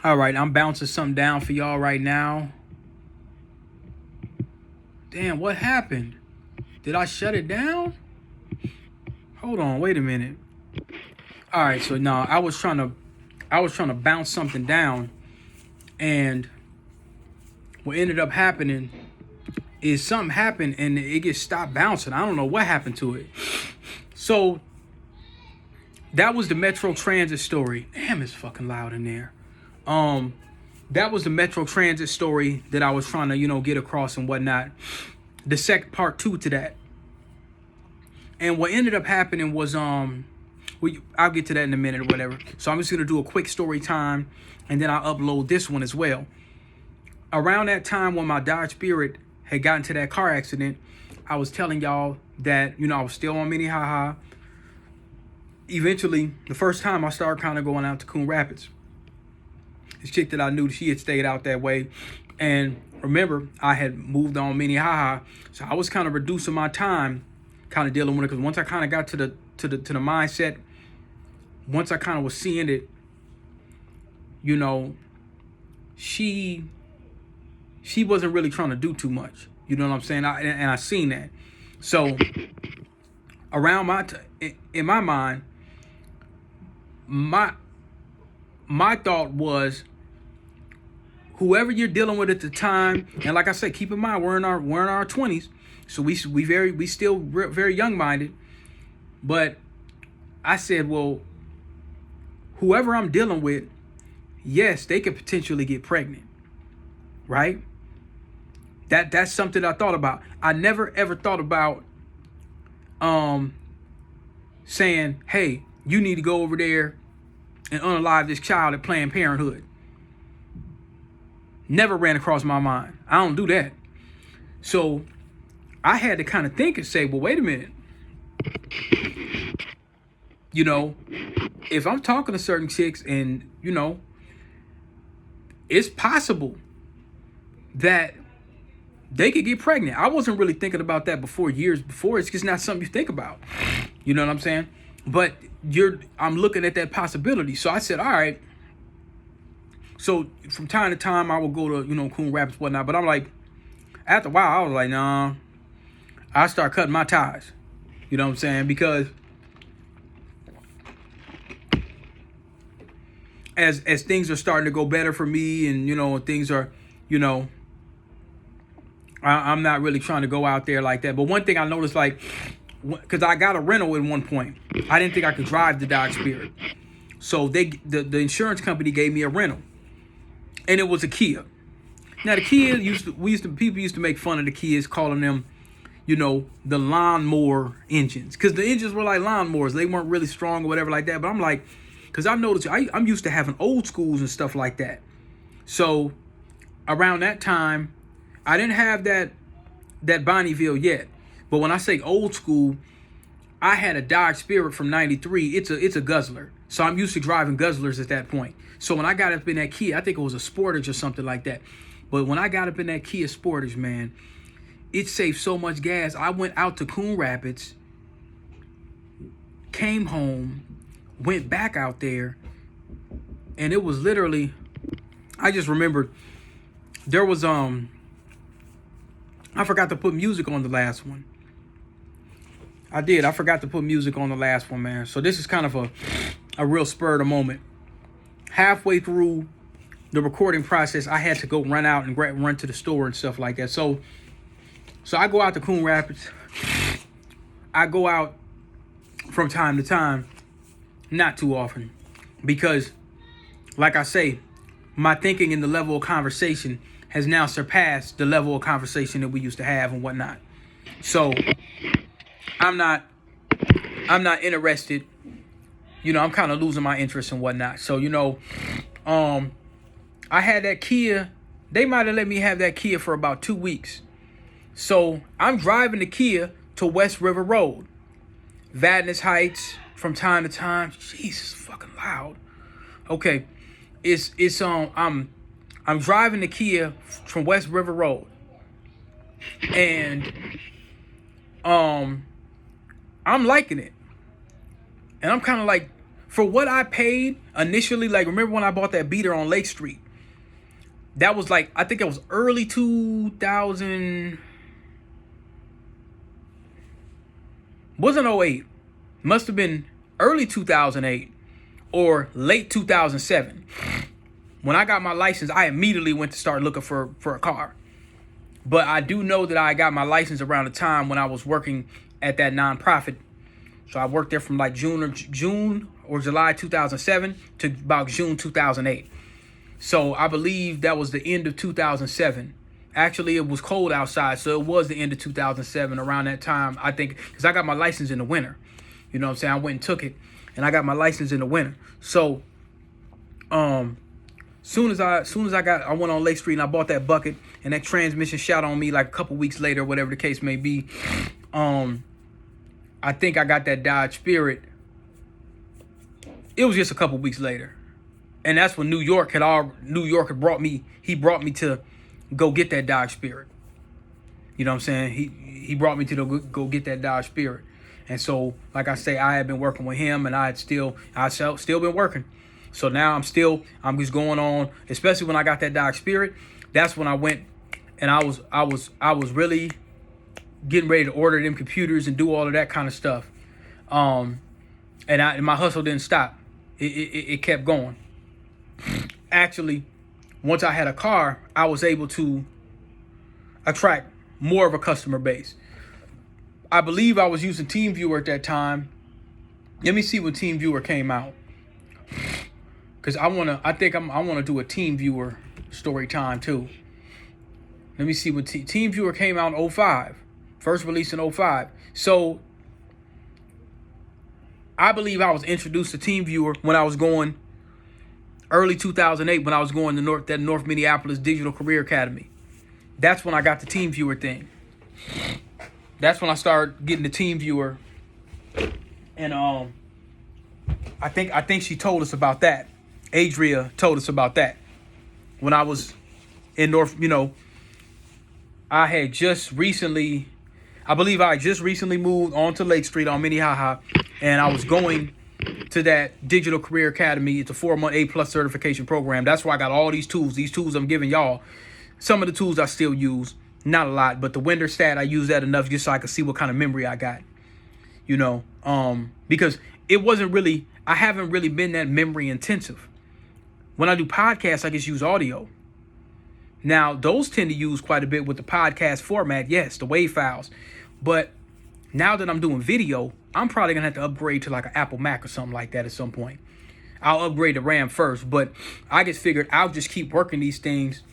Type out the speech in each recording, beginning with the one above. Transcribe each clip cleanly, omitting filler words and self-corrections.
All right, I'm bouncing something down for y'all right now. Damn, what happened? Did I shut it down? Hold on, wait a minute. All right, so no, I was trying to bounce something down, and what ended up happening is something happened and it just stopped bouncing. I don't know what happened to it. So that was the Metro Transit story. Damn, it's fucking loud in there. That was the Metro Transit story that I was trying to, get across and whatnot. The second part two to that. And what ended up happening was, I'll get to that in a minute or whatever. So I'm just gonna do a quick story time, and then I'll upload this one as well. Around that time when my Dodge Spirit had gotten to that car accident, I was telling y'all that, I was still on Minnehaha. Eventually, the first time I started kind of going out to Coon Rapids. This chick that I knew, she had stayed out that way. And remember, I had moved on Minnehaha, so I was kind of reducing my time, kind of dealing with it. Because once I kind of got to the mindset, once I kind of was seeing it, she wasn't really trying to do too much. You know what I'm saying? I seen that. So around in my mind, my thought was, whoever you're dealing with at the time, and like I said, keep in mind we're in our 20s, so we still very young minded. But I said, well, whoever I'm dealing with, yes, they could potentially get pregnant, right? That's something I thought about. I never ever thought about saying, hey, you need to go over there and unalive this child at Planned Parenthood. Never ran across my mind. I don't do that. So I had to kind of think and say, well, wait a minute. If I'm talking to certain chicks and, it's possible that they could get pregnant. I wasn't really thinking about that years before. It's just not something you think about. You know what I'm saying? But I'm looking at that possibility. So I said, all right. So from time to time, I would go to, Coon Rapids, whatnot. But I'm like, after a while, I was like, nah. I start cutting my ties. You know what I'm saying? Because as things are starting to go better for me, and things are, I'm not really trying to go out there like that. But one thing I noticed, like, because I got a rental at one point, I didn't think I could drive the Dodge Spirit, so the insurance company gave me a rental, and it was a Kia. Now the Kia people used to make fun of the Kias, calling them, the lawnmower engines, because the engines were like lawnmowers. They weren't really strong or whatever like that. But I'm like, because I noticed I'm used to having old schools and stuff like that. So around that time, I didn't have that Bonneville yet. But when I say old school, I had a Dodge Spirit from '93. It's a guzzler. So I'm used to driving guzzlers at that point. So when I got up in that Kia, I think it was a Sportage or something like that. But when I got up in that Kia Sportage, man, it saved so much gas. I went out to Coon Rapids, came home, went back out there, and it was literally, I just remembered there was I forgot to put music on the last one. I forgot to put music on the last one, man. So this is kind of a real spur of the moment. Halfway through the recording process, I had to go run out and run to the store and stuff like that. So I go out to Coon Rapids. I go out from time to time, not too often, because, like I say, my thinking and the level of conversation has now surpassed the level of conversation that we used to have and whatnot. So I'm not interested. I'm kind of losing my interest and whatnot. So, I had that Kia. They might have let me have that Kia for about 2 weeks. So I'm driving the Kia to West River Road, Vadnais Heights from time to time. Jesus, fucking loud. Okay, I'm driving the Kia from West River Road, and I'm liking it, and I'm kind of like, for what I paid, initially, like, remember when I bought that beater on Lake Street? That was like, I think it was early 2000. Wasn't '08. Must have been early 2008 or late 2007. When I got my license, I immediately went to start looking for a car. But I do know that I got my license around the time when I was working at that nonprofit. So I worked there from like June or July 2007 to about June 2008. So I believe that was the end of 2007. Actually, it was cold outside, so it was the end of 2007 around that time, I think, because I got my license in the winter. You know what I'm saying? I went and took it, and I got my license in the winter. So, soon as I went on Lake Street and I bought that bucket, and that transmission shot on me like a couple weeks later, whatever the case may be. I think I got that Dodge Spirit. It was just a couple weeks later, and that's when New York had brought me. He brought me to go get that Dodge Spirit. You know what I'm saying? He brought me to go get that Dodge Spirit. And so, like I say, I had been working with him, and I still been working. So now I'm just going on, especially when I got that Dodge Spirit. That's when I went and I was really getting ready to order them computers and do all of that kind of stuff. And my hustle didn't stop. It kept going. Actually, once I had a car, I was able to attract more of a customer base. I believe I was using TeamViewer at that time. Let me see when TeamViewer came out, because I want to do a TeamViewer story time too. Let me see when TeamViewer came out in 05. First release in 05. So I believe I was introduced to TeamViewer when I was going early 2008, when I was going to North Minneapolis Digital Career Academy. That's when I got the TeamViewer thing. That's when I started getting the TeamViewer. And I think she told us about that. Adria told us about that. When I was in I had just recently moved onto Lake Street on Minnehaha, and I was going to that Digital Career Academy. It's a 4-month A+ certification program. That's where I got all these tools. These tools I'm giving y'all. Some of the tools I still use, not a lot, but the Windows stat, I use that enough just so I could see what kind of memory I got. Because I haven't really been that memory intensive. When I do podcasts, I just use audio. Now, those tend to use quite a bit with the podcast format, yes, the WAV files. But now that I'm doing video, I'm probably going to have to upgrade to like an Apple Mac or something like that at some point. I'll upgrade the RAM first, but I just figured I'll just keep working these things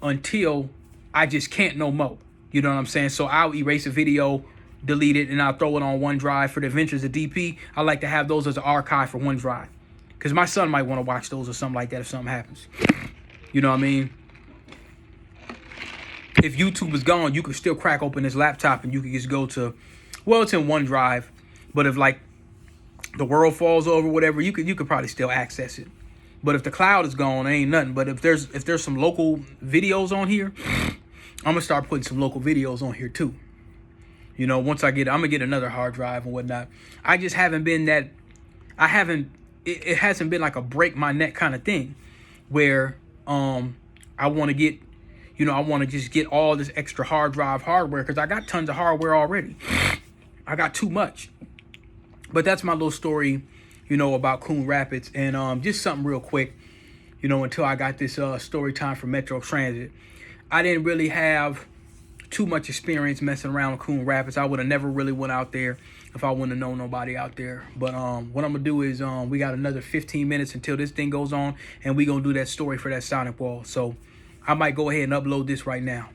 until I just can't no more. You know what I'm saying? So I'll erase a video, delete it, and I'll throw it on OneDrive. For the Adventures of DP, I like to have those as an archive for OneDrive, because my son might want to watch those or something like that if something happens. You know what I mean? If YouTube is gone, you could still crack open this laptop and you could just go to, well, it's in OneDrive, but if like the world falls over, whatever, you could probably still access it. But if the cloud is gone, it ain't nothing. But if there's some local videos on here, I'm gonna start putting some local videos on here too. Once I'm gonna get another hard drive and whatnot. I just haven't been that. It hasn't been like a break my neck kind of thing, where I want to get. I want to just get all this extra hard drive hardware, because I got tons of hardware already. I got too much. But that's my little story, about Coon Rapids. And just something real quick, until I got this story time for Metro Transit. I didn't really have too much experience messing around with Coon Rapids. I would have never really went out there if I wouldn't have known nobody out there. But what I'm going to do is we got another 15 minutes until this thing goes on, and we going to do that story for that Sonic Wall. So I might go ahead and upload this right now.